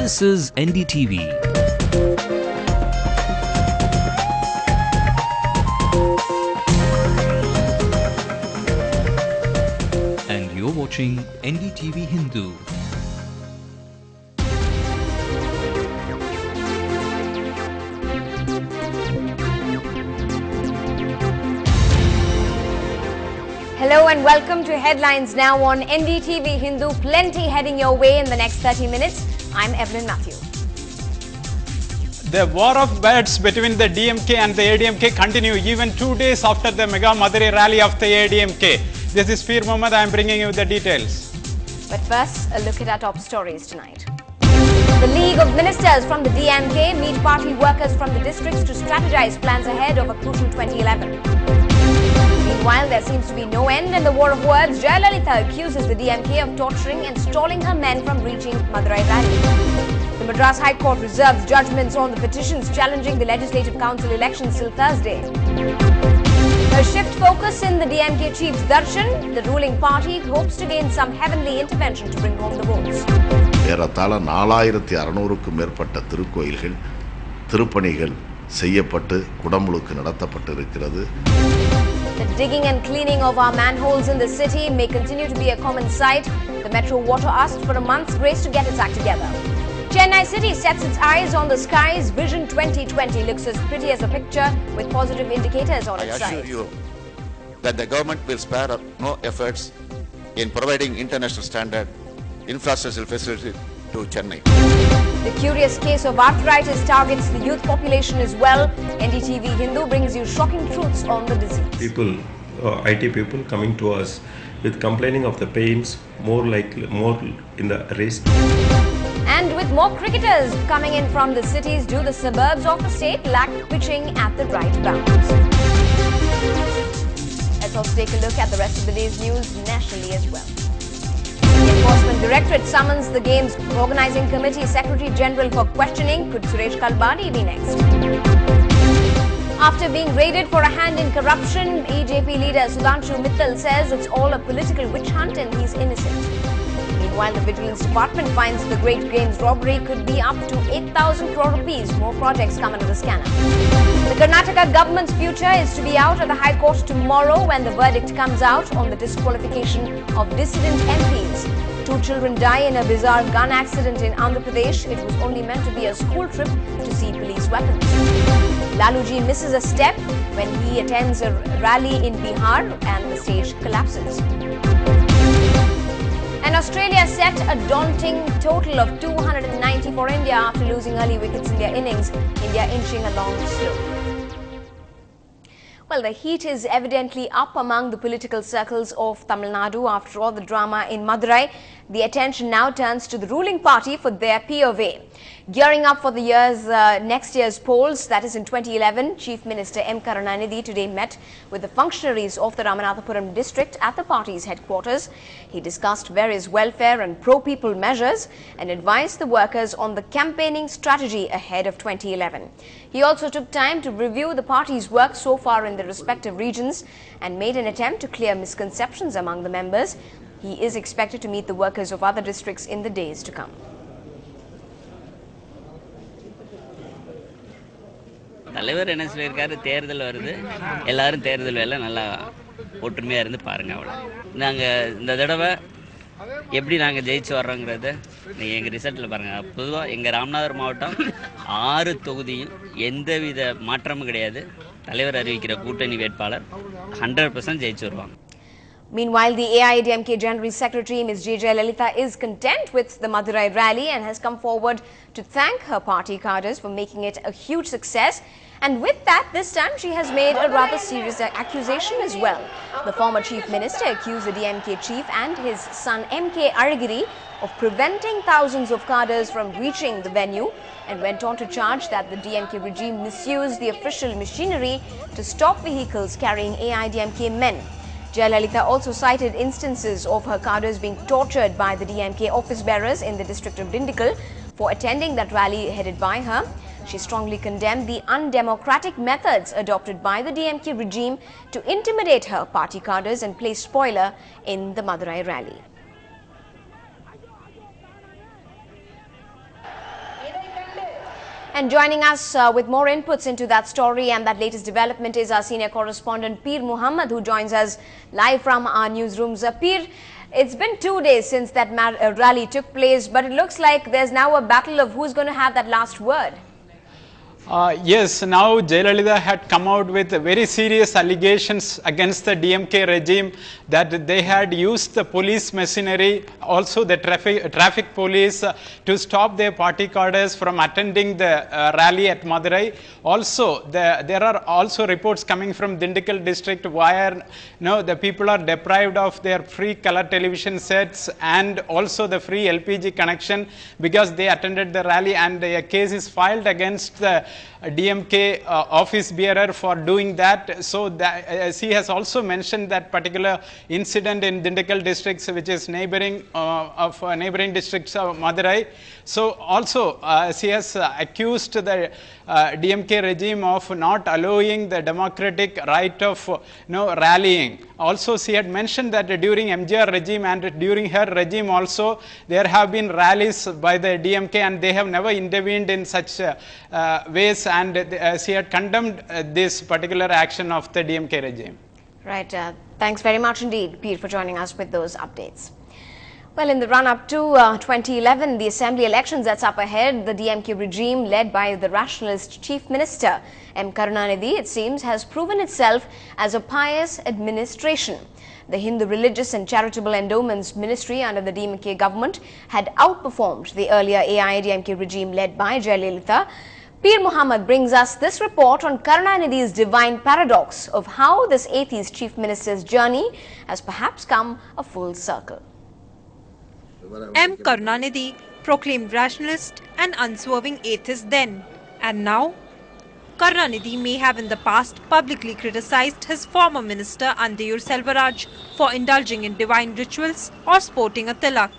This is NDTV. And you're watching Ndtv-Hindu. Hello and welcome to Headlines Now on Ndtv-Hindu. Plenty heading your way in the next 30 minutes. I'm Evelyn Matthew. The war of words between the DMK and the ADMK continue even 2 days after the mega Madurai rally of the ADMK. This is Peer Mohammed. I am bringing you the details. But first, a look at our top stories tonight. The League of Ministers from the DMK meet party workers from the districts to strategize plans ahead of a crucial 2011. Meanwhile, there seems to be no end in the war of words. Jayalalitha accuses the DMK of torturing and stalling her men from reaching Madurai rally. The Madras High Court reserves judgments on the petitions challenging the Legislative Council elections till Thursday. A shift focus in the DMK chief's darshan. The ruling party hopes to gain some heavenly intervention to bring home the votes. ஏறத்தாழ 4600க்கும் மேற்பட்ட திருக்கோயில்கள் திருப்பணிகள் செய்யப்பட்டு குடமுழுக்கு நடத்தப்பட்டு இருக்கிறது. The digging and cleaning of our manholes in the city may continue to be a common sight. The Metro Water asked for a month's grace to get its act together. Chennai City sets its eyes on the skies. Vision 2020 looks as pretty as a picture with positive indicators on its side. I assure you that the government will spare no efforts in providing international standard infrastructural facility to Chennai. The curious case of arthritis targets the youth population as well. Ndtv-Hindu brings you shocking truths on the disease. People, IT people coming to us with complaining of the pains more in the wrist. And with more cricketers coming in from the cities, do the suburbs of the state lack pitching at the right bounds? Let's also take a look at the rest of the day's news nationally as well. The Enforcement Directorate summons the Games Organising Committee Secretary General for questioning. Could Suresh Kalbadi be next? After being raided for a hand in corruption, BJP leader Sudhanshu Mittal says it's all a political witch hunt and he's innocent. Meanwhile, the Vigilance Department finds the Great Games robbery could be up to 8,000 crore rupees. More projects come under the scanner. The Karnataka government's future is to be out at the High Court tomorrow when the verdict comes out on the disqualification of dissident MPs. 2 children die in a bizarre gun accident in Andhra Pradesh. It was only meant to be a school trip to see police weapons. Laluji misses a step when he attends a rally in Bihar and the stage collapses. And Australia set a daunting total of 290 for India after losing early wickets in their innings. India inching along slowly. Well, the heat is evidently up among the political circles of Tamil Nadu after all the drama in Madurai. The attention now turns to the ruling party for their POV. Gearing up for the next year's polls, that is in 2011, Chief Minister M. Karunanidhi today met with the functionaries of the Ramanathapuram district at the party's headquarters. He discussed various welfare and pro-people measures and advised the workers on the campaigning strategy ahead of 2011. He also took time to review the party's work so far in the respective regions and made an attempt to clear misconceptions among the members. He is expected to meet the workers of other districts in the days to come. தலைவர் என்ன சொல்லியிருக்காரு, தேர்தல் வருது, எல்லாரும் தேர்தல் வேலை நல்லா ஒற்றுமையாக இருந்து பாருங்கள். அவ்வளோ நாங்கள் இந்த தடவை எப்படி நாங்கள் ஜெயிச்சு வர்றோங்கிறத நீங்கள் எங்கள் ரிசல்ட்டில் பாருங்கள். பொதுவாக எங்கள் ராமநாதபுரம் மாவட்டம் 6 தொகுதியும் எந்தவித மாற்றமும் கிடையாது. தலைவர் அறிவிக்கிற கூட்டணி வேட்பாளர் 100% ஜெயிச்சு வருவாங்க. Meanwhile, the AIADMK General Secretary Ms. Jayalalitha is content with the Madurai rally and has come forward to thank her party cadres for making it a huge success. And with that, this time she has made a rather serious accusation as well. The former Chief Minister accused the DMK chief and his son M.K. Arigiri of preventing thousands of cadres from reaching the venue and went on to charge that the DMK regime misused the official machinery to stop vehicles carrying AIADMK men. Jayalalitha also cited instances of her cadres being tortured by the DMK office bearers in the district of Dindigul for attending that rally headed by her. She strongly condemned the undemocratic methods adopted by the DMK regime to intimidate her party cadres and place spoiler in the Madurai rally. And joining us with more inputs into that story and that latest development is our senior correspondent Peer Muhammad, who joins us live from our newsrooms. Peer, it's been 2 days since that rally took place, but it looks like there's now a battle of who's going to have that last word. Yes, now Jayalalitha had come out with very serious allegations against the DMK regime that they had used the police machinery, also the traffic police to stop their party cadres from attending the rally at Madurai. Also, there are also reports coming from Dindigul district where the people are deprived of their free color television sets and also the free LPG connection because they attended the rally, and a case is filed against the DMK office bearer for doing that. So that, he has also mentioned that particular incident in Dindigul districts, which is neighboring districts of Madurai. So also he has accused the DMK regime of not allowing the democratic right of rallying. Also, she had mentioned that during MGR regime and during her regime also there have been rallies by the DMK and they have never intervened in such ways, and she had condemned this particular action of the DMK regime. Right. Thanks very much indeed, Peer, for joining us with those updates. Well, in the run-up to 2011, the assembly elections that's up ahead, the DMK regime led by the rationalist Chief Minister M. Karunanidhi, it seems, has proven itself as a pious administration. The Hindu Religious and Charitable Endowments Ministry under the DMK government had outperformed the earlier AIADMK regime led by Jayalalitha. Peer Muhammad brings us this report on Karunanidhi's divine paradox of how this atheist Chief Minister's journey has perhaps come a full circle. M. Karunanidhi proclaimed rationalist and unswerving atheist then, and now? Karunanidhi may have in the past publicly criticized his former minister Andeyur Selvaraj for indulging in divine rituals or sporting a tilak.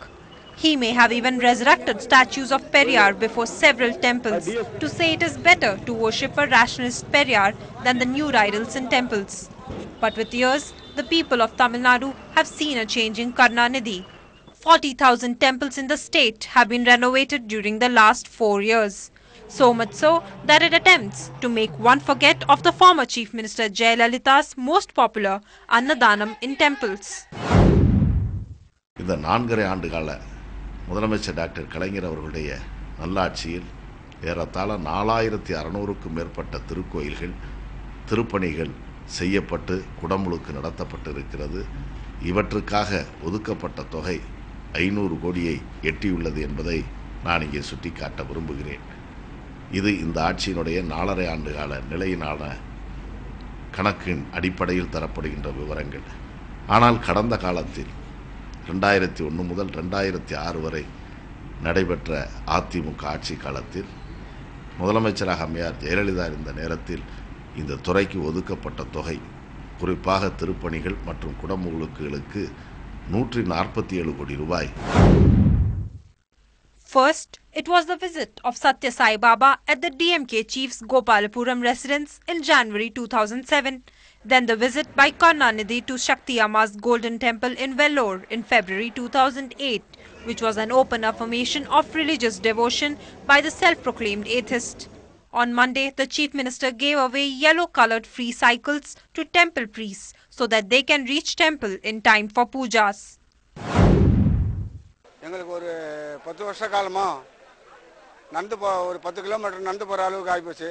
He may have even resurrected statues of Periyar before several temples to say it is better to worship a rationalist Periyar than the nude idols in temples. But with years, the people of Tamil Nadu have seen a change in Karunanidhi. 40,000 temples in the state have been renovated during the last 4 years. So much so that it attempts to make one forget of the former Chief Minister Jayalalitha's most popular Annadanam in temples. இந்த 4.5 ஆண்டுகால முதலமைச்சர் doctor கலைஞர் அவர்களுடைய நல்லாட்சியில் ஏறத்தாழ 4600க்கும் மேற்பட்ட திருக்கோயில்கள் திருப்பணிகள் செய்யப்பட்டு குடமுழுக்கு நடத்தப்பட்டு இருக்கிறது. இவற்றுக்காக ஒதுக்கப்பட்ட தொகை 500 கோடியை எட்டியுள்ளது என்பதை நான் இங்கே சுட்டிக்காட்ட விரும்புகிறேன். இது இந்த ஆட்சியினுடைய 4.5 ஆண்டுகால நிலையினான கணக்கின் அடிப்படையில் தரப்படுகின்ற விவரங்கள். ஆனால் கடந்த காலத்தில் 2001 முதல் 2006 வரை நடைபெற்ற அதிமுக ஆட்சி காலத்தில் முதலமைச்சராக அம்மையார் ஜெயலலிதா இருந்த நேரத்தில் இந்த துறைக்கு ஒதுக்கப்பட்ட தொகை குறிப்பாக திருப்பணிகள் மற்றும் குடமுழுக்குகளுக்கு 147 கோடி ரூபாய். First, it was the visit of Satya Sai Baba at the DMK chief's Gopalapuram residence in January 2007. Then the visit by Karunanidhi to Shakti Amma's Golden Temple in Vellore in February 2008, which was an open affirmation of religious devotion by the self-proclaimed atheist. On Monday, the Chief Minister gave away yellow-coloured free cycles to temple priests so that they can reach temple in time for pujas. எங்களுக்கு ஒரு 10 வருஷ காலமா ஒரு 10 kilometre நடந்து போற அளவுக்கு ஆயிப்போச்சு.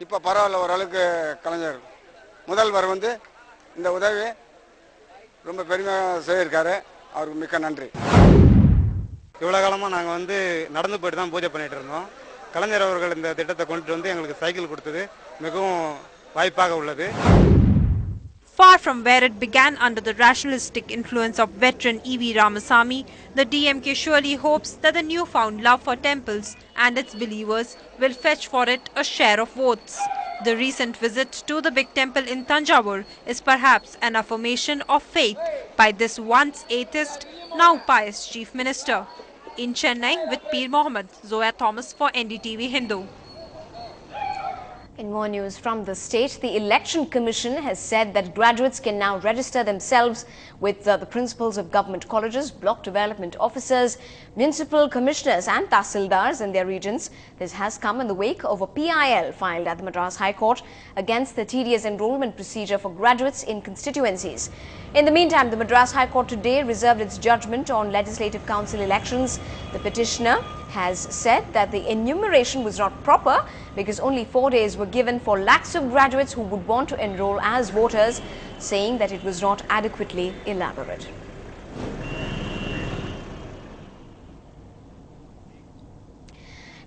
இப்போ பரவாயில்ல, ஓரளவுக்கு கலைஞர் முதல்வர் வந்து இந்த உதவி ரொம்ப பெருமையாக செய்திருக்காரு. அவருக்கு மிக்க நன்றி. இவ்வளோ காலமாக நாங்கள் வந்து நடந்து போயிட்டு தான் பூஜை பண்ணிட்டு இருந்தோம். கலைஞர் அவர்கள் இந்த திட்டத்தை கொண்டு வந்து எங்களுக்கு சைக்கிள் கொடுத்தது மிகவும் வாய்ப்பாக உள்ளது. Far from where it began under the rationalistic influence of veteran E.V. Ramasamy, the DMK surely hopes that the newfound love for temples and its believers will fetch for it a share of votes. The recent visit to the big temple in Tanjavur is perhaps an affirmation of faith by this once atheist, now pious Chief Minister. In Chennai with Peer Muhammad, Zoya Thomas for NDTV Hindu. In more news from the state, the Election Commission has said that graduates can now register themselves with the principals of government colleges, block development officers, municipal commissioners and tahsildars in their regions. This has come in the wake of a PIL filed at the Madras High Court against the tedious enrollment procedure for graduates in constituencies. In the meantime, the Madras High Court today reserved its judgment on Legislative Council elections. The petitioner has said that the enumeration was not proper because only 4 days were given for lakhs of graduates who would want to enroll as voters, saying that it was not adequately elaborate.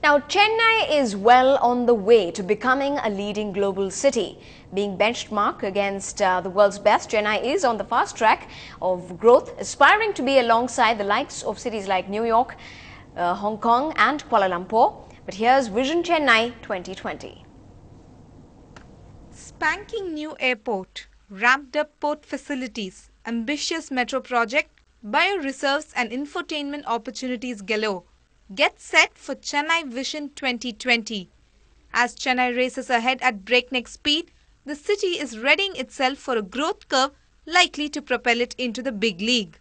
Now, Chennai is well on the way to becoming a leading global city. Being benchmarked against the world's best, Chennai is on the fast track of growth, aspiring to be alongside the likes of cities like New York, Hong Kong and Kuala Lumpur. But here's Vision Chennai 2020. Spanking new airport, ramped up port facilities, ambitious metro project, bio-reserves and infotainment opportunities galore. Get set for Chennai Vision 2020. As Chennai races ahead at breakneck speed, the city is readying itself for a growth curve likely to propel it into the big league.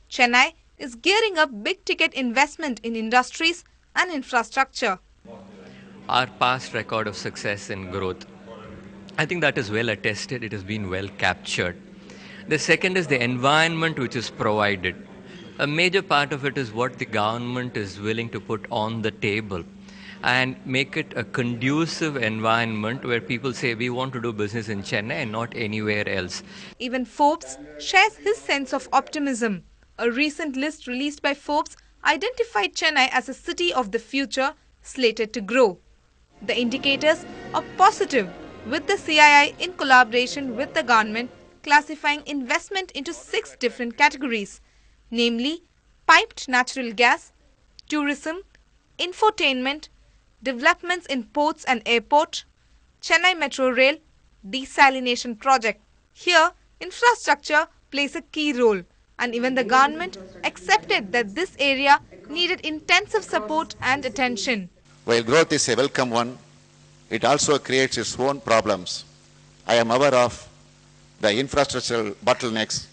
Chennai is gearing up big-ticket investment in industries and infrastructure. Our past record of success and growth, I think that is well attested, it has been well captured. The second is the environment which is provided. A major part of it is what the government is willing to put on the table and make it a conducive environment where people say we want to do business in Chennai and not anywhere else. Even Forbes shares his sense of optimism. A recent list released by Forbes identified Chennai as a city of the future slated to grow. The indicators are positive, with the CII in collaboration with the government classifying investment into 6 different categories, namely piped natural gas, tourism, infotainment, developments in ports and airport, Chennai Metro Rail, desalination project. Here, infrastructure plays a key role, and even the government accepted that this area needed intensive support and attention. While growth is a welcome one, it also creates its own problems. I am aware of the infrastructural bottlenecks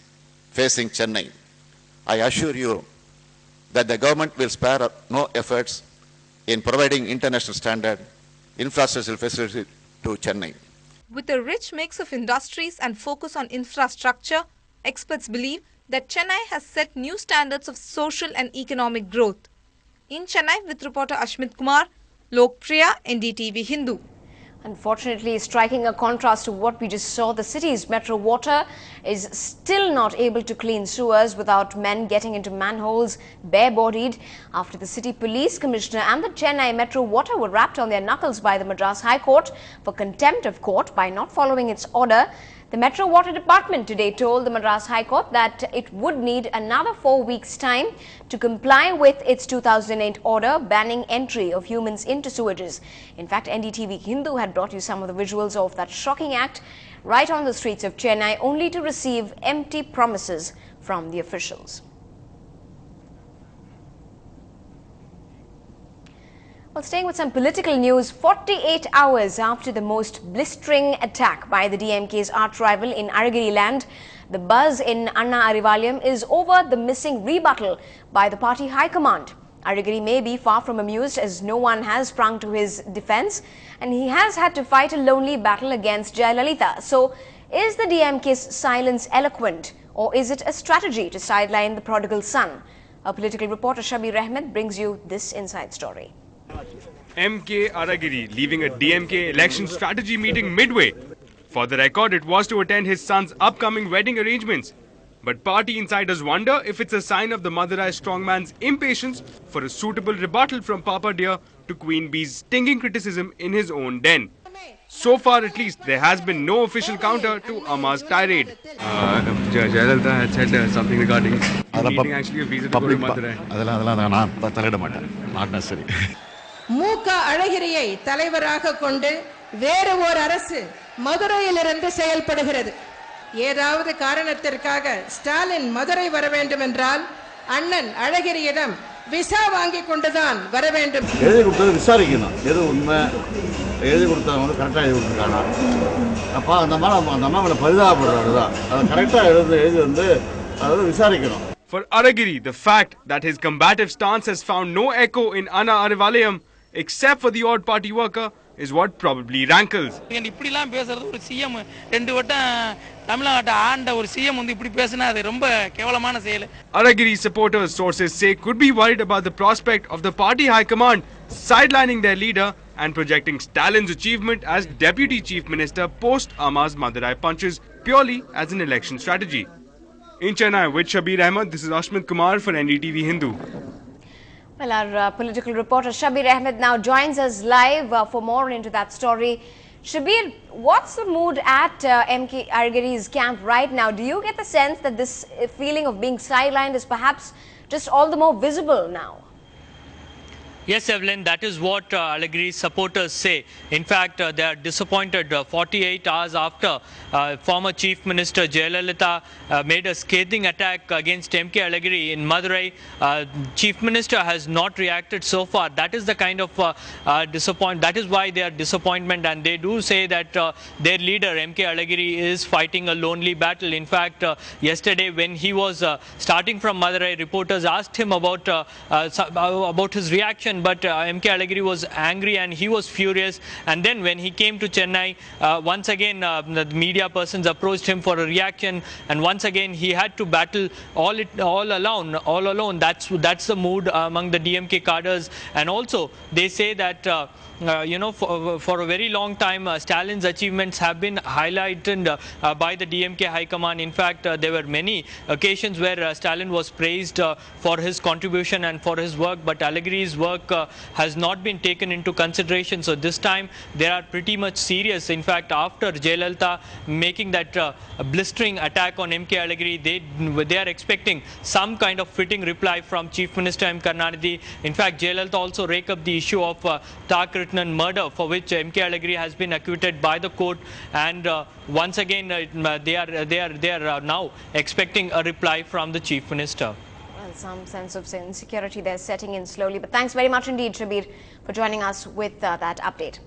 facing Chennai. I assure you that the government will spare no efforts in providing international standard infrastructural facilities to Chennai. With a rich mix of industries and focus on infrastructure, experts believe that Chennai has set new standards of social and economic growth. In Chennai, with reporter Ashmit Kumar, Lokpriya, Ndtv-Hindu. Unfortunately, striking a contrast to what we just saw, the city's metro water is still not able to clean sewers without men getting into manholes bare-bodied after the city police commissioner and the Chennai Metro Water were rapped on their knuckles by the Madras High Court for contempt of court by not following its order. The Metro Water Department today told the Madras High Court that it would need another 4 weeks' time to comply with its 2008 order banning entry of humans into sewages. In fact, Ndtv-Hindu had brought you some of the visuals of that shocking act right on the streets of Chennai, only to receive empty promises from the officials. Well, staying with some political news, 48 hours after the most blistering attack by the DMK's arch rival in Aragiri land, the buzz in Anna Arivalyam is over the missing rebuttal by the party high command. Aragiri may be far from amused as no one has sprung to his defense and he has had to fight a lonely battle against Jayalalitha. So, is the DMK's silence eloquent or is it a strategy to sideline the prodigal son? Our political reporter Shabir Ahmed brings you this inside story. MK Aragiri leaving a DMK election strategy meeting midway. For the record, it was to attend his son's upcoming wedding arrangements. But party insiders wonder if it's a sign of the Madurai strongman's impatience for a suitable rebuttal from Papa Dear to Queen Bee's stinging criticism in his own den. So far, at least, there has been no official counter to Amma's tirade. Jayalalitha had said something regarding needing actually a visa to go to Madurai. Not necessary. மூக்க அழகிரியை தலைவராக கொண்டு வேறு ஒரு அரசு மதுரையிலிருந்து செயல்படுகிறது. ஏதாவது காரணத்திற்காக ஸ்டாலின் மதுரை வர வேண்டும் என்றால் அண்ணன் அழகிரியிடம் விசா வாங்கி கொண்டுதான் வர வேண்டும். விசாரிக்கணும் எது உண்மை எழுதி கொடுத்தவங்க வந்து கரெக்டாக எழுதி கொடுத்துருக்காங்க. அப்போ அந்த அம்மா மேலே பரிதாபப்படுறாரு தான். அதை கரெக்டாக எழுதி வந்து அதாவது விசாரிக்கணும். For Aragiri, the fact that his combative stance has found no echo in Anna Arivalayam except for the odd party worker is what probably rankles. இப்படிலாம் பேசுறது ஒரு சிஎம் 2 வட்டம் தமிழ்நாட்டை ஆண்ட ஒரு சிஎம் வந்து இப்படி பேசினா அது ரொம்ப கேவலமான செயல். Aragiri supporters, sources say, could be worried about the prospect of the party high command sidelining their leader and projecting Stalin's achievement as deputy chief minister post Amma's Madurai punches purely as an election strategy. In Chennai with Shabir Ahmed, this is Ashmit Kumar for Ndtv-Hindu. Well, our political reporter Shabir Ahmed now joins us live for more into that story. Shabir, what's the mood at MK Aragiri's camp right now? Do you get the sense that this feeling of being sidelined is perhaps just all the more visible now? Yes, Evelyn, that is what Aragiri's supporters say. In fact, they are disappointed 48 hours after former Chief Minister Jayalalitha made a scathing attack against MK Aragiri in Madurai. Chief Minister has not reacted so far. That is the kind of disappointment. That is why they are disappointment, and they do say that their leader MK Aragiri is fighting a lonely battle. In fact, yesterday when he was starting from Madurai, reporters asked him about his reaction. But MK Aragiri was angry and he was furious. And then when he came to Chennai, once again the media persons approached him for a reaction, and once again he had to battle all alone. That's the mood among the DMK cadres. And also they say that for a very long time, Stalin's achievements have been highlighted by the DMK High Command. In fact, there were many occasions where Stalin was praised for his contribution and for his work, but Aragiri's work has not been taken into consideration. So this time they are pretty much serious. In fact, after Jayalalitha making that blistering attack on MK Aragiri, they are expecting some kind of fitting reply from Chief Minister M. Karunanidhi. In fact, Jayalalitha also raked up the issue of Takritnan murder, for which MK Aragiri has been acquitted by the court, and once again they are now expecting a reply from the Chief Minister. Well, some sense of insecurity there setting in slowly. But thanks very much indeed, Shabir, for joining us with that update.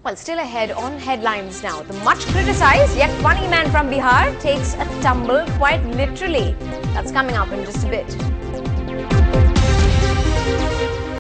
Well, still ahead on headlines now. The much criticized yet funny man from Bihar takes a tumble quite literally. That's coming up in just a bit.